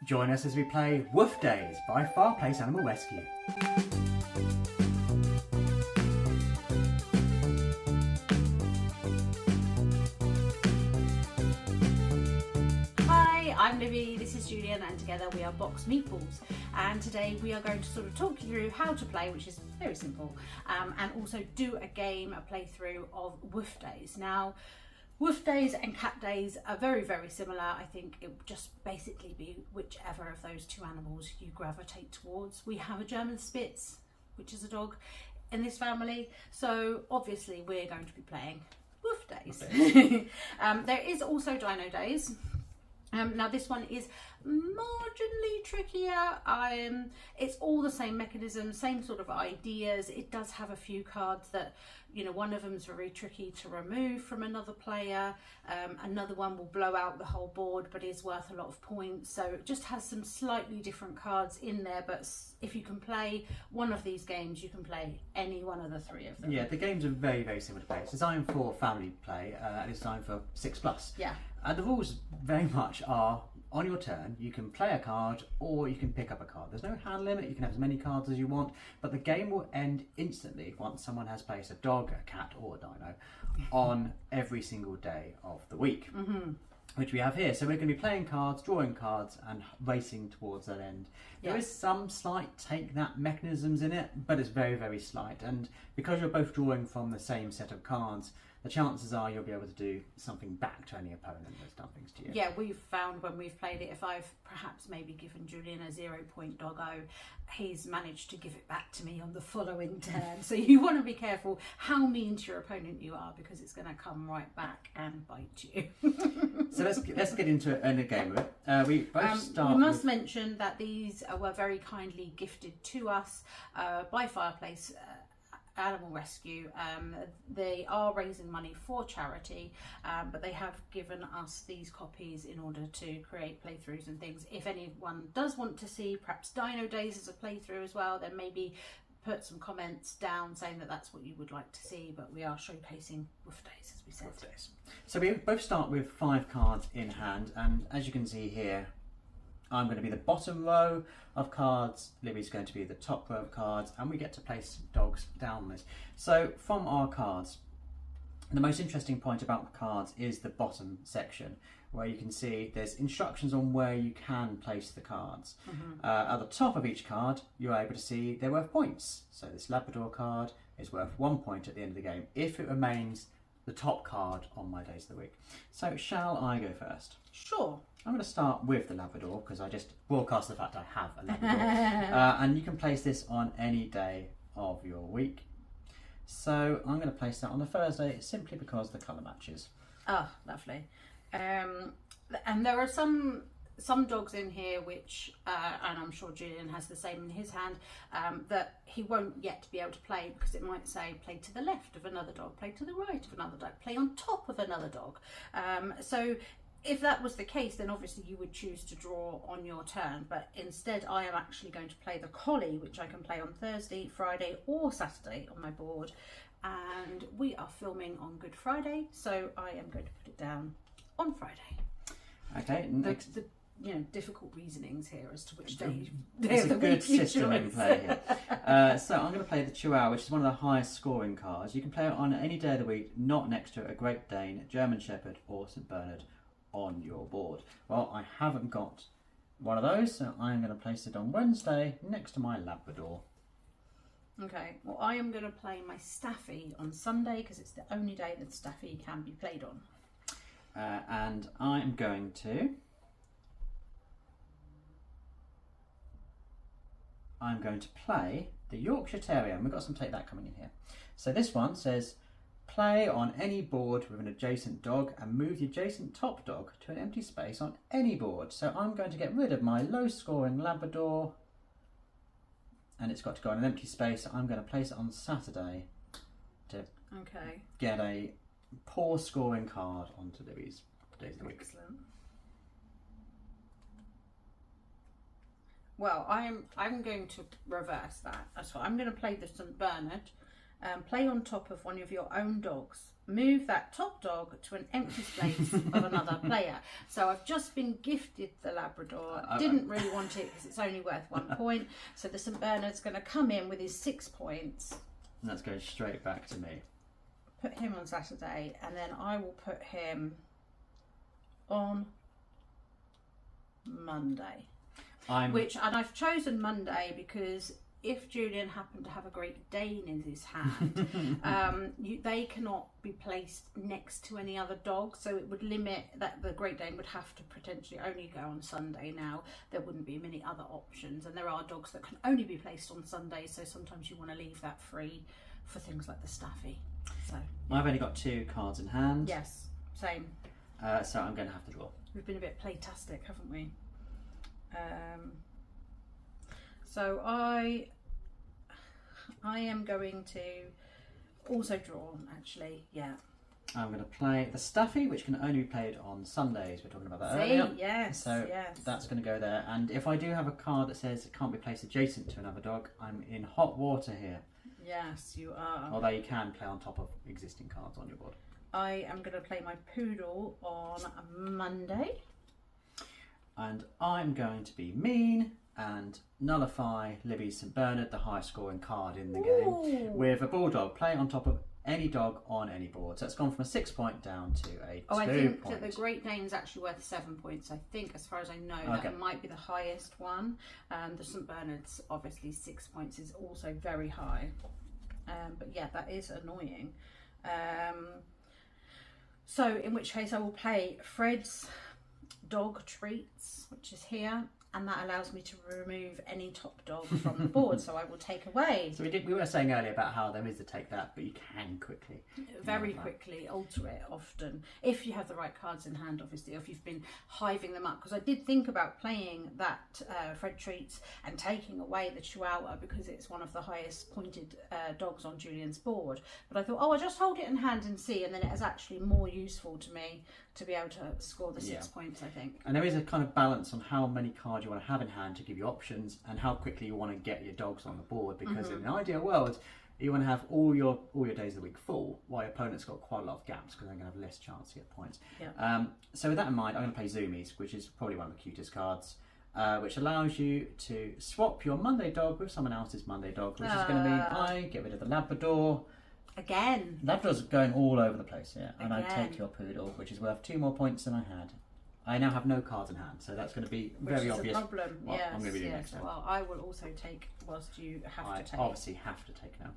Join us as we play Woof Days by Farplace Animal Rescue. Hi, I'm Libby, this is Julian, and together we are BoxedMeeples. And today we are going to sort of talk you through how to play, which is very simple, and also do a game, a playthrough of Woof Days. Now, Woof Days and Cat Days are very, very similar. I think it would just basically be whichever of those two animals you gravitate towards. We have a German Spitz, which is a dog, in this family, so obviously we're going to be playing Woof Days. There is also Dino Days. Now this one is marginally trickier. It's all the same mechanism, same sort of ideas. It does have a few cards that, you know, one of them is very tricky to remove from another player. Another one will blow out the whole board but is worth a lot of points. So it just has some slightly different cards in there, but if you can play one of these games, you can play any one of the three of them. Yeah, the games are very, very similar to play. It's designed for family play and it's designed for 6+. Yeah. And the rules very much are, on your turn, you can play a card or you can pick up a card. There's no hand limit, you can have as many cards as you want, but the game will end instantly once someone has placed a dog, a cat or a dino on every single day of the week, which we have here. So we're going to be playing cards, drawing cards and racing towards that end. There is some slight take that mechanisms in it, but it's very, very slight. And because you're both drawing from the same set of cards, the chances are you'll be able to do something back to any opponent that's done things to you. Yeah, we've found when we've played it, if I've perhaps maybe given Julian a 0-point doggo, he's managed to give it back to me on the following turn. So you want to be careful how mean to your opponent you are, because it's going to come right back and bite you. So let's get into it and a game of it. We both start. We must mention that these were very kindly gifted to us by Farplace Animal Rescue. They are raising money for charity, but they have given us these copies in order to create playthroughs and things. If anyone does want to see perhaps Dino Days as a playthrough as well, then maybe put some comments down saying that that's what you would like to see, but we are showcasing Woof Days, as we said. Woof Days. So we both start with 5 cards in hand, and as you can see here, I'm going to be the bottom row of cards, Libby's going to be the top row of cards, and we get to place dogs down this. So from our cards, the most interesting point about the cards is the bottom section, where you can see there's instructions on where you can place the cards. At the top of each card, you're able to see they're worth points. So this Labrador card is worth 1 point at the end of the game, if it remains the top card on my days of the week. So shall I go first? Sure. I'm going to start with the Labrador because I just broadcast the fact I have a Labrador. And you can place this on any day of your week. So I'm going to place that on the Thursday simply because the colour matches. Oh, lovely. And there are some dogs in here which, and I'm sure Julian has the same in his hand, that he won't yet be able to play because it might say play to the left of another dog, play to the right of another dog, play on top of another dog. So if that was the case, then obviously you would choose to draw on your turn, but instead I am actually going to play the collie, which I can play on Thursday, Friday or Saturday on my board, and we are filming on Good Friday, so I am going to put it down on Friday. Okay, next. The difficult reasonings here as to which day It's of a the good week you system in choose. play here. So I'm going to play the Chihuahua, which is one of the highest scoring cards. You can play it on any day of the week, not next to a Great Dane, German Shepherd or St Bernard on your board. Well, I haven't got one of those, so I'm going to place it on Wednesday next to my Labrador. Okay, well I am going to play my Staffy on Sunday because it's the only day that Staffy can be played on. And I'm going to play the Yorkshire Terrier, and we've got some Take That coming in here. So this one says play on any board with an adjacent dog and move the adjacent top dog to an empty space on any board. So I'm going to get rid of my low scoring Labrador, and it's got to go on an empty space. I'm going to place it on Saturday to get a poor scoring card onto Libby's days of the week. Excellent. Well, I'm going to reverse that. That's what I'm going to play the St Bernard play on top of one of your own dogs. Move that top dog to an empty space of another player. So I've just been gifted the Labrador. Didn't really want it because it's only worth 1 point. So the St Bernard's going to come in with his 6 points. And that's going straight back to me. Put him on Saturday, and then I will put him on Monday. And I've chosen Monday because if Julian happened to have a Great Dane in his hand, they cannot be placed next to any other dog, so it would limit that the Great Dane would have to potentially only go on Sunday. Now there wouldn't be many other options, and there are dogs that can only be placed on Sunday, so sometimes you want to leave that free for things like the Staffy. So I've only got 2 cards in hand. Yes, same. So I'm going to have to draw. We've been a bit playtastic, haven't we? So I am going to also draw, actually, yeah. I'm going to play the Staffy, which can only be played on Sundays. We're talking about that earlier. Yes, so yes. That's going to go there. And if I do have a card that says it can't be placed adjacent to another dog, I'm in hot water here. Yes, you are. Although you can play on top of existing cards on your board. I am going to play my Poodle on Monday. And I'm going to be mean and nullify Libby's St Bernard, the highest scoring card in the game, with a Bulldog. Play on top of any dog on any board. So it's gone from a 6 point down to a 2 point. I think that the Great Dane's actually worth 7 points. I think, as far as I know, that might be the highest one. The St Bernard's, obviously 6 points, is also very high. But yeah, that is annoying. So in which case I will play Fred's Dog Treats, which is here, and that allows me to remove any top dog from the board, so I will take away. So we were saying earlier about how there is a take that, but you can quickly. Very quickly alter it often, if you have the right cards in hand, obviously, or if you've been hiving them up. Because I did think about playing that Fred Treats and taking away the Chihuahua because it's one of the highest pointed dogs on Julian's board. But I thought, I'll just hold it in hand and see, and then it is actually more useful to me to be able to score the 6 points, I think. And there is a kind of balance on how many cards you want to have in hand to give you options, and how quickly you want to get your dogs on the board. Because in an ideal world, you want to have all your days of the week full, while your opponent's got quite a lot of gaps because they're going to have less chance to get points. Yeah. So with that in mind, I'm going to play Zoomies, which is probably one of the cutest cards, which allows you to swap your Monday dog with someone else's Monday dog, which is going to mean I get rid of the Labrador. Again. Labrador's going all over the place here, and I take your Poodle, which is worth 2 more points than I had. I now have no cards in hand, so that's going to be very obvious. Which is a problem. What I'm going to be doing next time. Well, I will also take whilst you have to take. I obviously have to take now.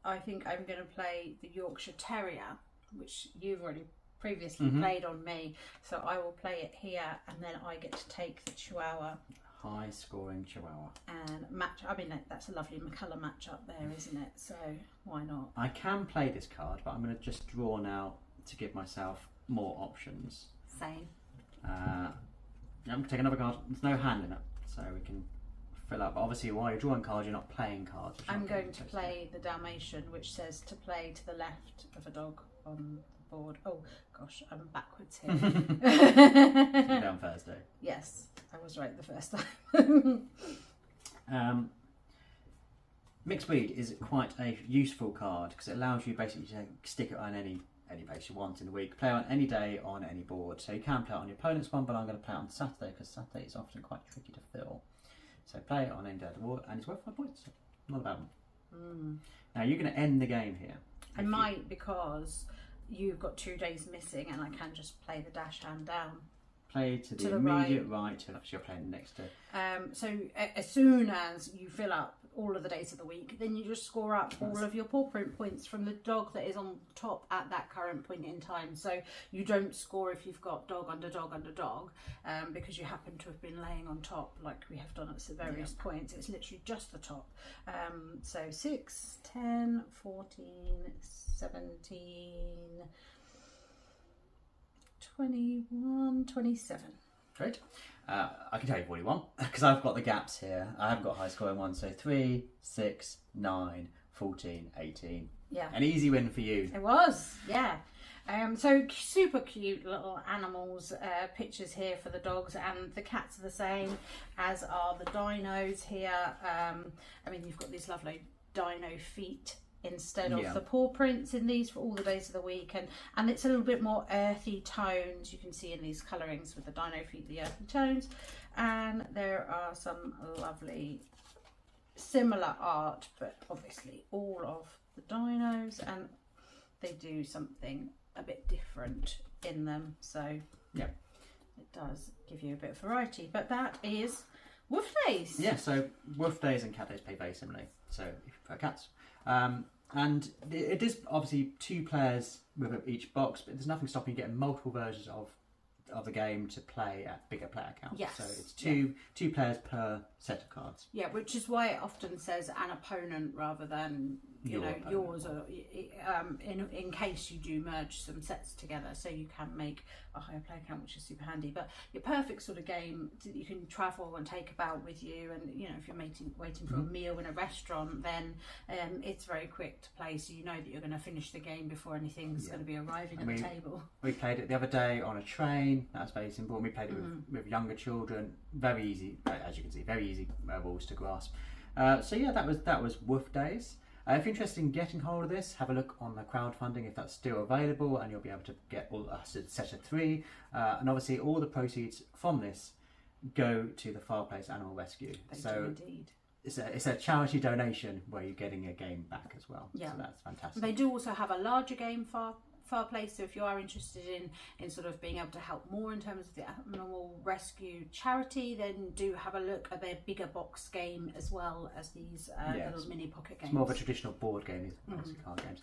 I think I'm going to play the Yorkshire Terrier, which you've already previously played on me, so I will play it here, and then I get to take the Chihuahua. High scoring Chihuahua. And match. I mean, that's a lovely colour match up there, isn't it? So why not? I can play this card, but I'm going to just draw now to give myself more options. Same. I'm going to take another card. There's no hand in it, so we can fill up. But obviously, while you're drawing cards, you're not playing cards. I'm going to play the Dalmatian, which says to play to the left of a dog on the board. Oh gosh, I'm backwards here. Down Thursday. Yes, I was right the first time. Mixed Breed is quite a useful card because it allows you basically to stick it on any base you want in the week. Play on any day on any board. So you can play it on your opponent's one, but I'm going to play it on Saturday because Saturday is often quite tricky to fill. So play it on any day of the board, and it's worth 5 points. So not a bad one. Now you're going to end the game here. I might, because you've got 2 days missing, and I can just play the dash hand down. Play to the immediate right of you're playing next to. So as soon as you fill up all of the days of the week, then you just score up all of your paw print points from the dog that is on top at that current point in time. So you don't score if you've got dog under dog under dog, because you happen to have been laying on top like we have done at various points. It's literally just the top. So 6, 10, 14, 17, 21, 27. Great. I can tell you've already won because I've got the gaps here. I haven't got high scoring ones. So 3, 6, 9, 14, 18. Yeah. An easy win for you. It was, yeah. So super cute little animals, pictures here for the dogs, and the cats are the same, as are the dinos here. I mean, you've got these lovely dino feet instead of the paw prints in these for all the days of the week, and it's a little bit more earthy tones. You can see in these colourings with the dino feet, the earthy tones, and there are some lovely similar art, but obviously all of the dinos, and they do something a bit different in them, so yeah, it does give you a bit of variety. But that is Woof Days. Yeah, so Woof Days and Cat Days play very similarly, so if you prefer cats. And it is obviously 2 players with each box, but there's nothing stopping you getting multiple versions of the game to play at bigger player counts. Yes. So it's two players per set of cards. Yeah, which is why it often says an opponent rather than yours, or in case you do merge some sets together, so you can make a higher player count, which is super handy. But your perfect sort of game that you can travel and take about with you, and if you're waiting for a meal in a restaurant, then it's very quick to play, so you know that you're going to finish the game before anything's going to be arriving at the table. We played it the other day on a train. That's very simple. And we played it with younger children. Very easy, as you can see, very easy rules to grasp. So yeah, that was Woof Days. If you're interested in getting hold of this, have a look on the crowdfunding if that's still available, and you'll be able to get a set of 3. And obviously all the proceeds from this go to the Farplace Animal Rescue. Indeed. It's a charity donation where you're getting a game back as well. Yeah. So that's fantastic. They do also have a larger game Farplace, so if you are interested in sort of being able to help more in terms of the animal rescue charity, then do have a look at their bigger box game as well as these little mini pocket games. It's more of a traditional board game, these obviously card games.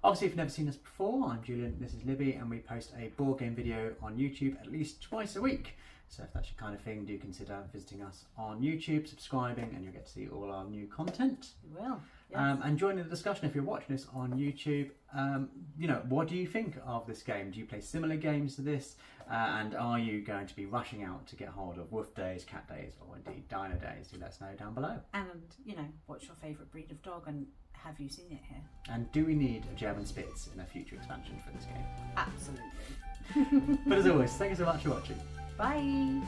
Obviously, if you've never seen us before, I'm Julian, this is Libby, and we post a board game video on YouTube at least twice a week. So if that's your kind of thing, do consider visiting us on YouTube, subscribing, and you'll get to see all our new content. You will. Yes. And join in the discussion if you're watching this on YouTube. What do you think of this game? Do you play similar games to this? And are you going to be rushing out to get hold of Woof Days, Cat Days, or indeed Dino Days? Do let us know down below. And, what's your favourite breed of dog, and have you seen it here? And do we need a German Spitz in a future expansion for this game? Absolutely. But as always, thank you so much for watching. Bye.